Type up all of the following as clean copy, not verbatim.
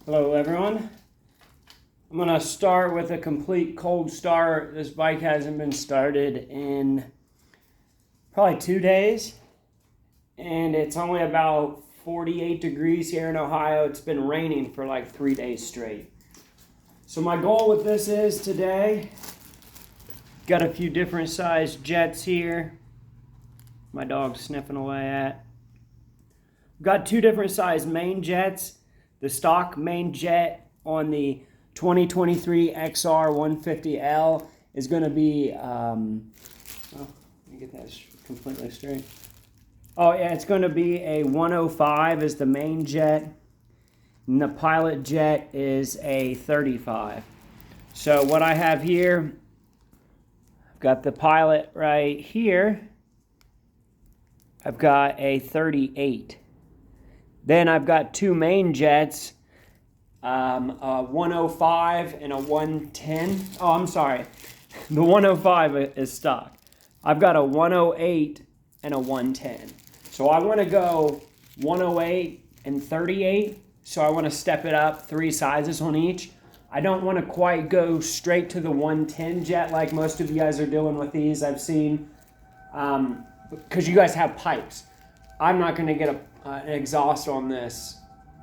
Hello everyone. I'm going to start with a complete cold start. This bike hasn't been started in probably 2 days, and it's only about 48 degrees here in Ohio. It's been raining for like 3 days straight. So my goal with this is today, got a few different size jets here. My dog's sniffing away at. Got 2 different size main jets. The stock main jet on the 2023 XR150L is going to be, let me get that completely straight. Oh yeah, it's going to be a 105 is the main jet, and the pilot jet is a 35. So what I have here, I've got the pilot right here. I've got a 38. Then I've got 2 main jets, a 105 and a 110. Oh, I'm sorry. The 105 is stock. I've got a 108 and a 110. So I want to go 108 and 38. So I want to step it up 3 sizes on each. I don't want to quite go straight to the 110 jet like most of you guys are doing with these. I've seen, because you guys have pipes. I'm not going to get an exhaust on this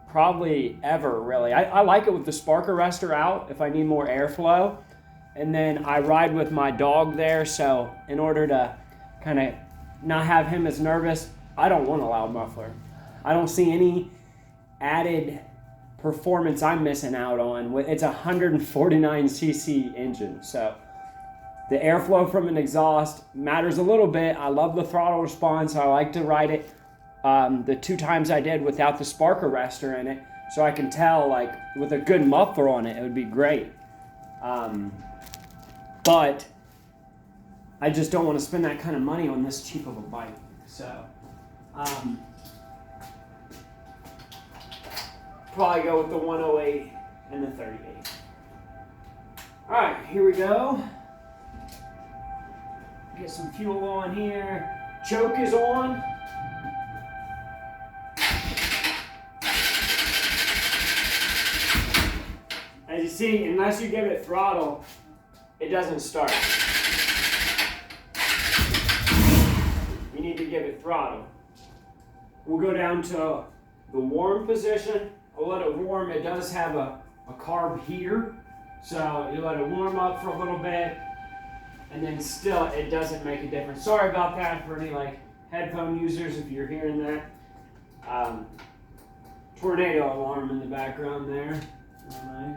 probably ever, really. I like it with the spark arrestor out if I need more airflow. And then I ride with my dog there, so in order to kind of not have him as nervous, I don't want a loud muffler. I don't see any added performance I'm missing out on. It's a 149cc engine, so the airflow from an exhaust matters a little bit. I love the throttle response. I like to ride it the 2 times I did without the spark arrestor in it, so I can tell, like, with a good muffler on it, it would be great. But I just don't want to spend that kind of money on this cheap of a bike. So probably go with the 108 and the 38. All right, here we go. Get some fuel on here. Choke is on. As you see, unless you give it throttle, it doesn't start. You need to give it throttle. We'll go down to the warm position. I'll let it warm. It does have a carb heater, so you let it warm up for a little bit, and then still it doesn't make a difference. Sorry about that for any like headphone users if you're hearing that. Tornado alarm in the background there. All right.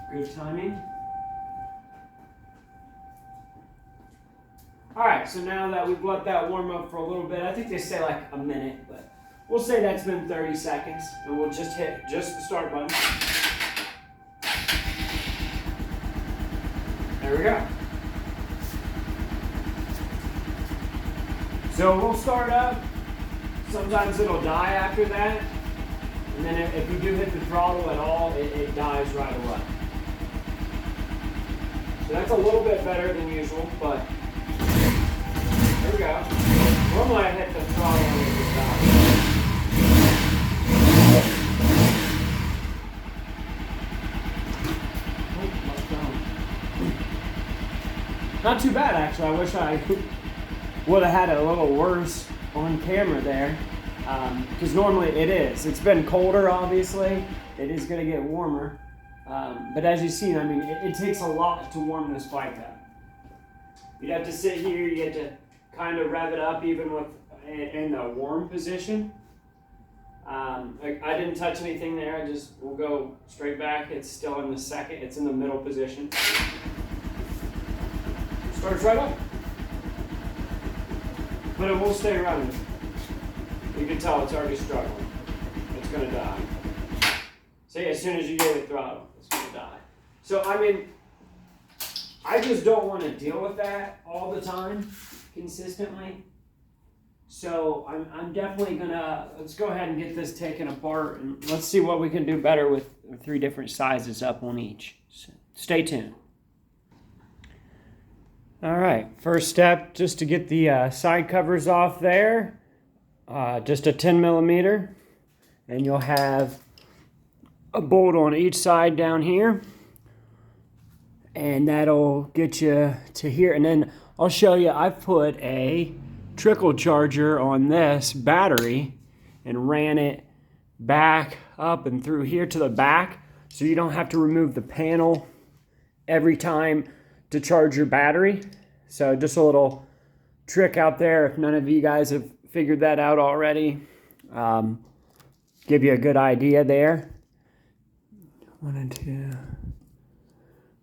Good timing. All right, so now that we've let that warm up for a little bit, I think they say like a minute, but we'll say that's been 30 seconds, and we'll just hit the start button. There we go. So we'll start up. Sometimes it'll die after that, and then if you do hit the throttle at all, it dies right away. So that's a little bit better than usual, but there we go. Normally I hit the throttle and it would die. Not too bad, actually. I wish I would have had it a little worse on camera there, because normally it is. It's been colder, obviously. It is going to get warmer. But as you've seen, I mean, it takes a lot to warm this bike up. You'd have to sit here, you have to kind of rev it up even with in the warm position. I didn't touch anything there, we'll go straight back. It's still in the second, it's in the middle position. Starts right up. But it will stay running. You can tell it's already struggling. It's gonna die. See, as soon as you give it throttle, it's gonna die. So, I mean, I just don't want to deal with that all the time, consistently. So I'm definitely gonna, let's go ahead and get this taken apart, and let's see what we can do better with 3 different sizes up on each. So stay tuned. All right, first step, just to get the side covers off there, just a 10 millimeter, and you'll have a bolt on each side down here, and that'll get you to here. And then I'll show you, I've put a trickle charger on this battery and ran it back up and through here to the back, so you don't have to remove the panel every time to charge your battery. So just a little trick out there if none of you guys have figured that out already. Give you a good idea there. Wanted to...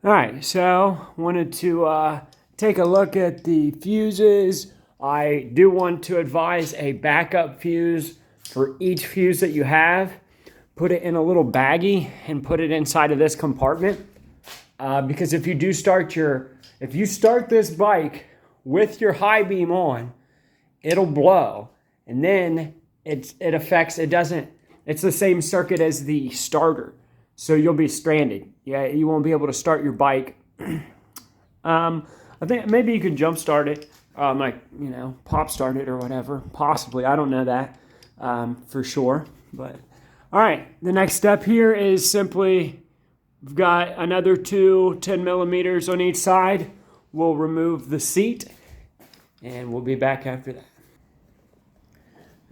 All right, so wanted to take a look at the fuses. I do want to advise a backup fuse for each fuse that you have. Put it in a little baggie and put it inside of this compartment. Because if you start this bike with your high beam on, it'll blow. And then it's the same circuit as the starter. So you'll be stranded. Yeah, you won't be able to start your bike. I think maybe you could jump start it, pop start it or whatever. Possibly, I don't know that for sure. But all right, the next step here is simply, we've got another 10 millimeters on each side. We'll remove the seat, and we'll be back after that.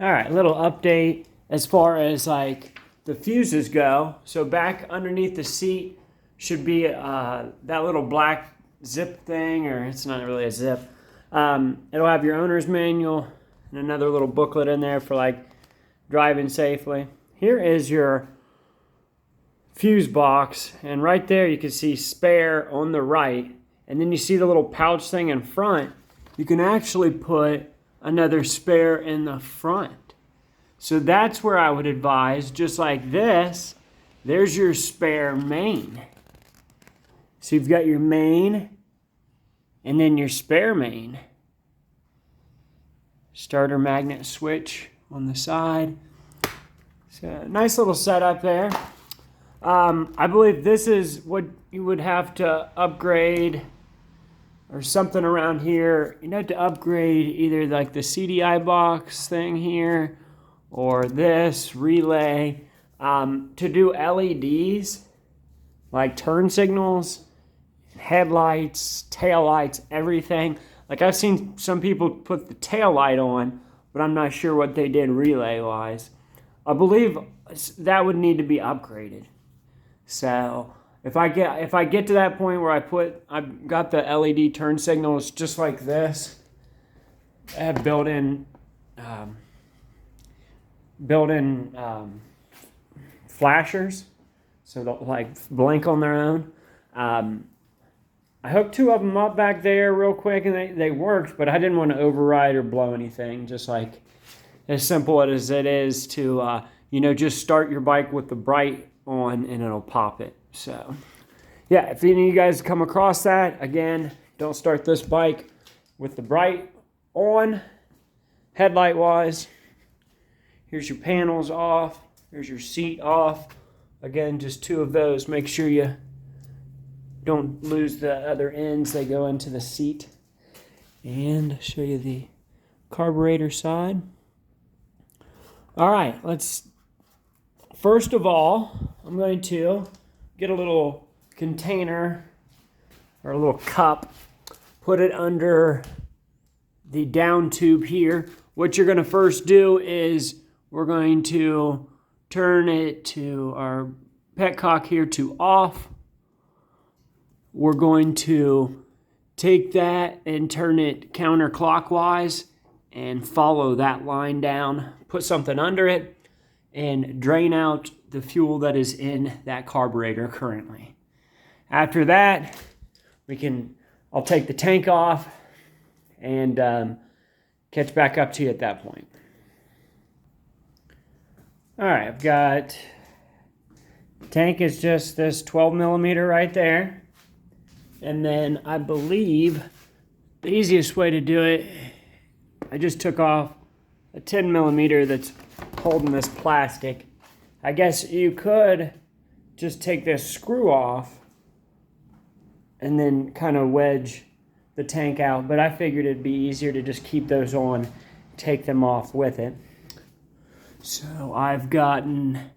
All right, a little update as far as like the fuses go. So back underneath the seat should be that little black zip thing, or it's not really a zip. It'll have your owner's manual and another little booklet in there for like driving safely. Here is your fuse box, and right there you can see spare on the right, and then you see the little pouch thing in front. You can actually put another spare in the front. So that's where I would advise, just like this, there's your spare main. So you've got your main and then your spare main. Starter magnet switch on the side. So nice little setup there. I believe this is what you would have to upgrade, or something around here. You'd have to upgrade either like the CDI box thing here or this relay to do LEDs, like turn signals, headlights, tail lights, everything. Like I've seen some people put the tail light on, but I'm not sure what they did relay wise. I believe that would need to be upgraded. So if I get to that point where I've got the LED turn signals just like this, I have built-in flashers, so they'll like blink on their own. I hooked 2 of them up back there real quick, and they worked, but I didn't want to override or blow anything. Just like as simple as it is to just start your bike with the bright on and it'll pop it. So yeah, if any of you guys come across that, again, don't start this bike with the bright on, headlight wise. Here's your panels off. Here's your seat off. Again, just 2 of those. Make sure you don't lose the other ends. They go into the seat. And show you the carburetor side. All right, first of all, I'm going to get a little container or a little cup, put it under the down tube here. What you're going to first do is we're going to turn it to our petcock here to off. We're going to take that and turn it counterclockwise and follow that line down. Put something under it and drain out the fuel that is in that carburetor currently. After that, I'll take the tank off and catch back up to you at that point. All right, I've got, tank is just this 12 millimeter right there. And then I believe the easiest way to do it, I just took off a 10 millimeter that's holding this plastic. I guess you could just take this screw off and then kind of wedge the tank out, but I figured it'd be easier to just keep those on, take them off with it. So I've gotten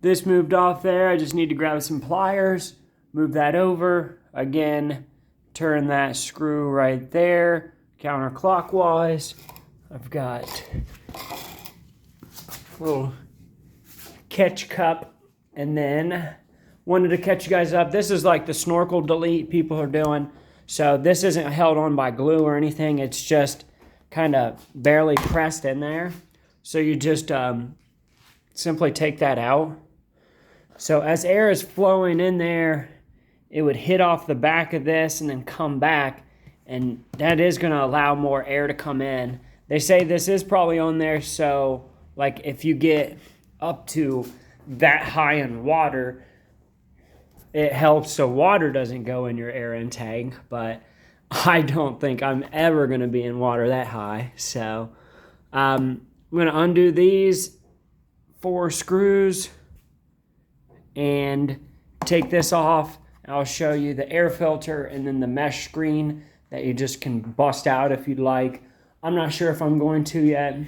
this moved off there. I just need to grab some pliers, move that over. Again, turn that screw right there, counterclockwise. I've got a little catch cup, and then wanted to catch you guys up. This is like the snorkel delete people are doing. So this isn't held on by glue or anything. It's just kind of barely pressed in there. So you just simply take that out. So as air is flowing in there, it would hit off the back of this and then come back, and that is going to allow more air to come in. They say this is probably on there, so like if you get up to that high in water, it helps so water doesn't go in your air intake, but I don't think I'm ever going to be in water that high. So I'm going to undo these 4 screws and take this off. I'll show you the air filter and then the mesh screen that you just can bust out if you'd like. I'm not sure if I'm going to yet,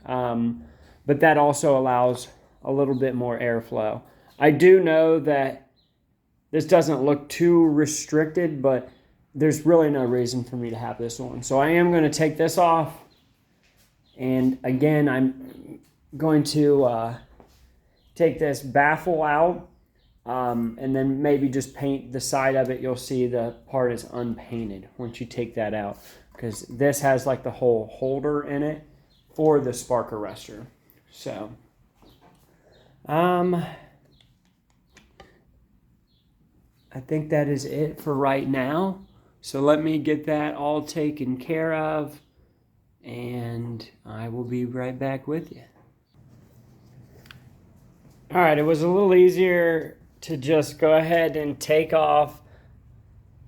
but that also allows a little bit more airflow. I do know that this doesn't look too restricted, but there's really no reason for me to have this on. So I am going to take this off. And again, I'm going to take this baffle out and then maybe just paint the side of it. You'll see the part is unpainted once you take that out, because this has like the whole holder in it for the spark arrestor. So I think that is it for right now. So let me get that all taken care of, and I will be right back with you. All right, it was a little easier to just go ahead and take off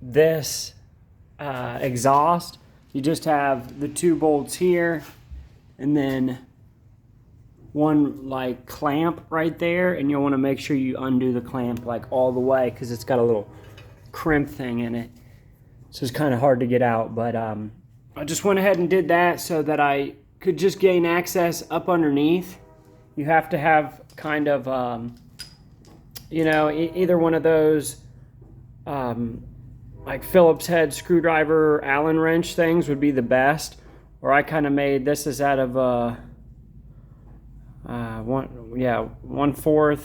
this exhaust. You just have the 2 bolts here, and then one like clamp right there, and you'll want to make sure you undo the clamp like all the way, because it's got a little crimp thing in it, so it's kind of hard to get out. But I just went ahead and did that so that I could just gain access up underneath. You have to have kind of either one of those like Phillips head screwdriver Allen wrench things would be the best, or I kind of made this is out of 1/4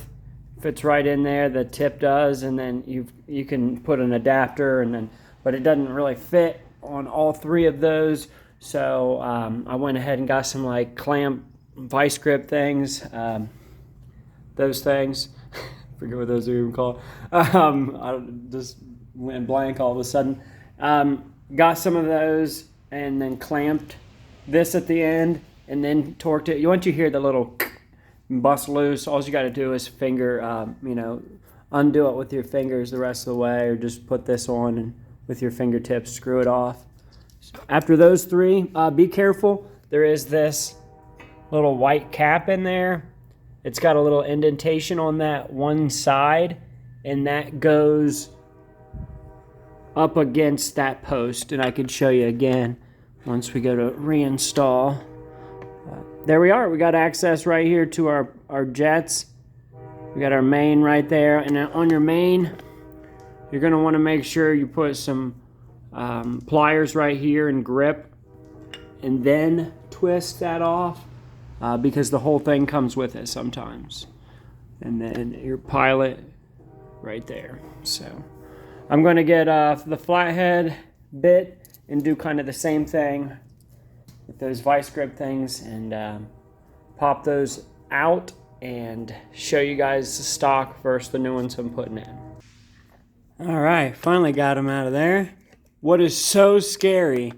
fits right in there, the tip does, and then you can put an adapter, and then but it doesn't really fit on all 3 of those. So I went ahead and got some like clamp vice grip things, those things. Forget what those are even called. I just went blank all of a sudden. Got some of those and then clamped this at the end and then torqued it. Once you hear the little bust loose, all you got to do is finger, undo it with your fingers the rest of the way, or just put this on and with your fingertips screw it off. After those 3, be careful. There is this little white cap in there. It's got a little indentation on that one side, and that goes up against that post, and I could show you again once we go to reinstall. There we are. We got access right here to our jets. We got our main right there, and on your main, you're going to want to make sure you put some pliers right here and grip, and then twist that off, because the whole thing comes with it sometimes. And then your pilot right there. So I'm going to get the flathead bit and do kind of the same thing with those vice grip things, and pop those out and show you guys the stock versus the new ones I'm putting in. All right, finally got them out of there. What is so scary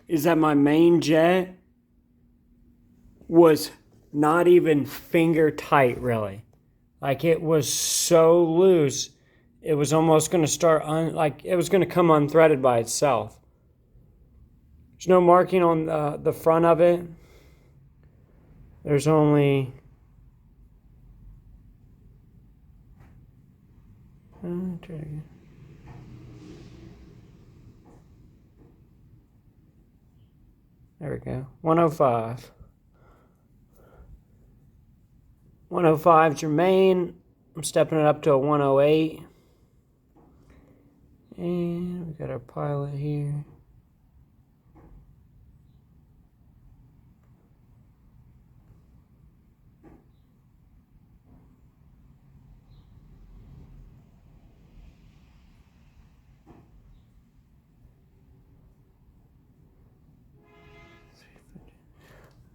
is that my main jet was not even finger tight, really. Like, it was so loose, it was almost going to start, it was going to come unthreaded by itself. There's no marking on the front of it. There's only... There we go. 105. 105 is your main. I'm stepping it up to a 108. And we got our pilot here.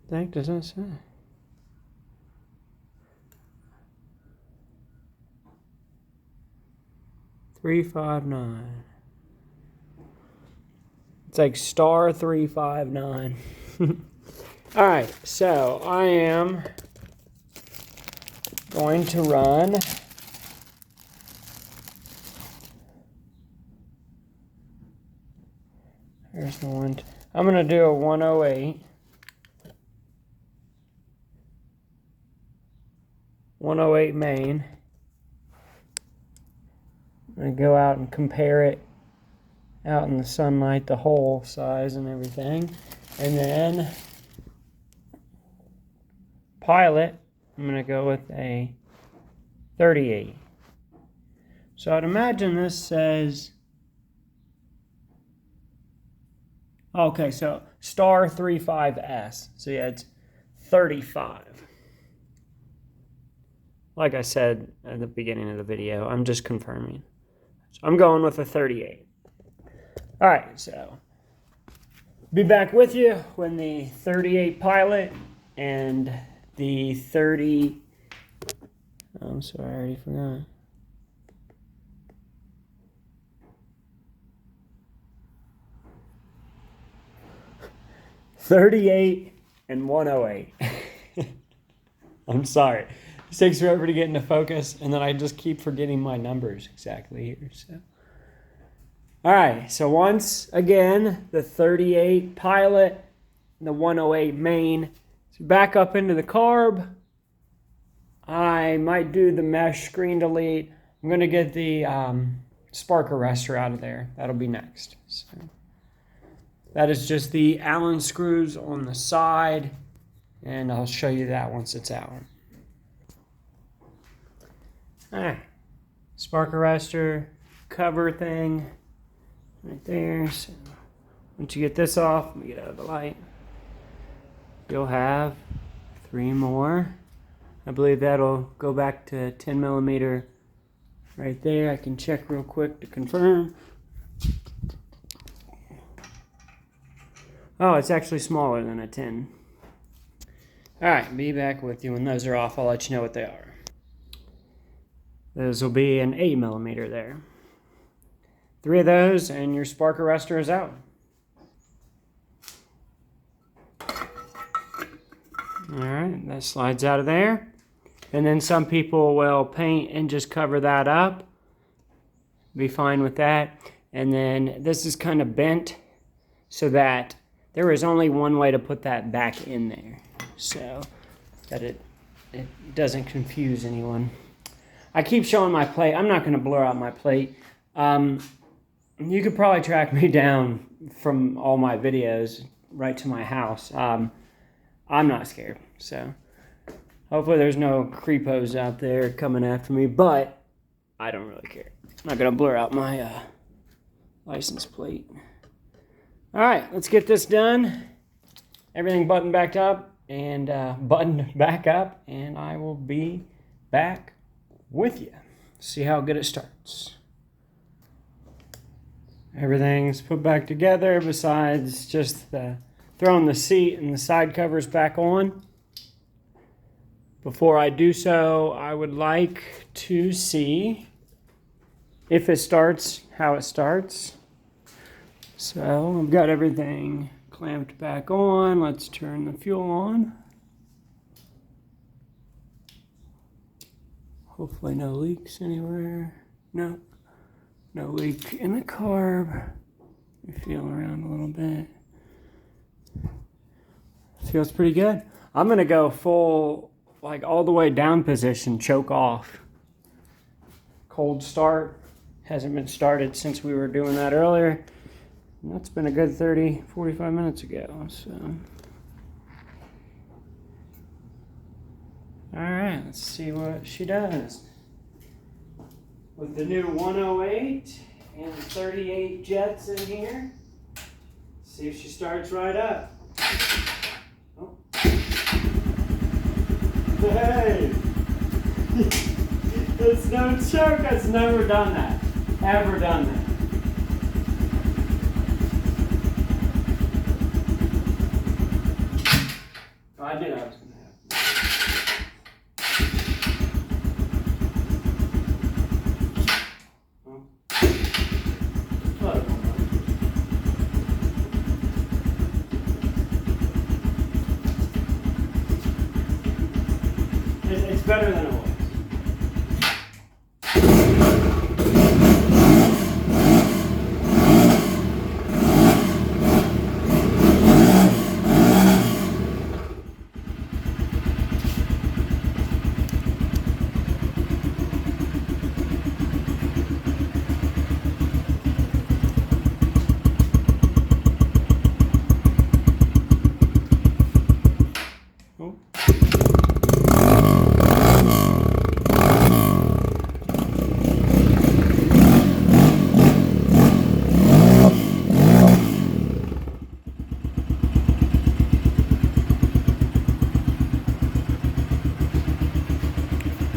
That doesn't say. $359. It's like star 359. All right, so I am going to run here's the one. I'm going to do a 108. 108 main. I'm going to go out and compare it out in the sunlight, the hole size and everything. And then pilot, I'm going to go with a 38. So I'd imagine this says, okay, so star 35S. So yeah, it's 35. Like I said at the beginning of the video, I'm just confirming. So I'm going with a 38. All right, so be back with you when the 38 pilot and the 30, I'm sorry, I already forgot. $38 and 108. I'm sorry. It takes forever to get into focus, and then I just keep forgetting my numbers exactly here. So, all right. So once again, the 38 pilot, and the 108 main. So back up into the carb. I might do the mesh screen delete. I'm going to get the spark arrestor out of there. That'll be next. So that is just the Allen screws on the side, and I'll show you that once it's out. All right, spark arrestor cover thing right there. So once you get this off, let me get out of the light. You'll have 3 more. I believe that'll go back to 10 millimeter right there. I can check real quick to confirm. Oh, it's actually smaller than a 10. All right, be back with you when those are off. I'll let you know what they are. Those will be an 8 millimeter there. 3 of those and your spark arrestor is out. All right, that slides out of there. And then some people will paint and just cover that up. Be fine with that. And then this is kind of bent so that there is only one way to put that back in there, so that it doesn't confuse anyone. I keep showing my plate. I'm not going to blur out my plate. You could probably track me down from all my videos right to my house. I'm not scared, so hopefully there's no creepos out there coming after me, but I don't really care. I'm not going to blur out my license plate. All right, let's get this done. Everything buttoned back up and buttoned back up, and I will be back with you. See how good it starts. Everything's put back together besides just throwing the seat and the side covers back on. Before I do so, I would like to see if it starts, how it starts. So I've got everything clamped back on. Let's turn the fuel on. Hopefully no leaks anywhere. No leak in the carb. Let me feel around a little bit. Feels pretty good. I'm gonna go full, like all the way down position, choke off. Cold start. Hasn't been started since we were doing that earlier. And that's been a good 45 minutes ago, so. All right, let's see what she does. with the new 108 and 38 jets in here. See if she starts right up. Oh. Hey! It's no joke, I've never done that. Ever done that. I knew that was going to happen. It's better than it was.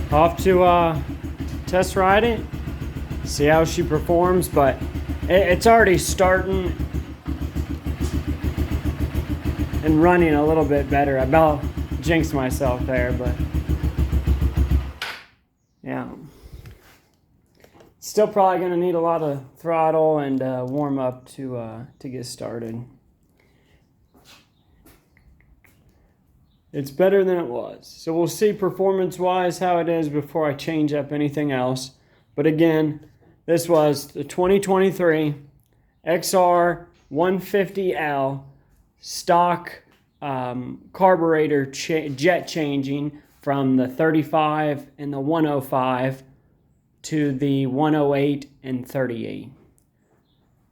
Off to test ride it, see how she performs, but it's already starting and running a little bit better. I about jinxed myself there, but yeah. Still probably gonna need a lot of throttle and warm up to get started. It's better than it was. So we'll see performance-wise how it is before I change up anything else. But again, this was the 2023 XR150L stock carburetor jet changing from the 35 and the 105 to the 108 and 38.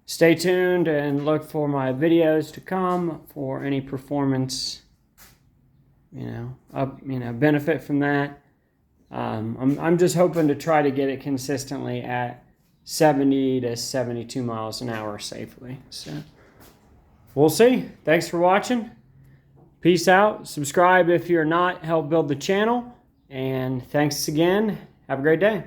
Stay tuned and look for my videos to come for any performance benefit from that. I'm just hoping to try to get it consistently at 70 to 72 miles an hour safely. So we'll see. Thanks for watching. Peace out. Subscribe if you're not. Help build the channel. And thanks again. Have a great day.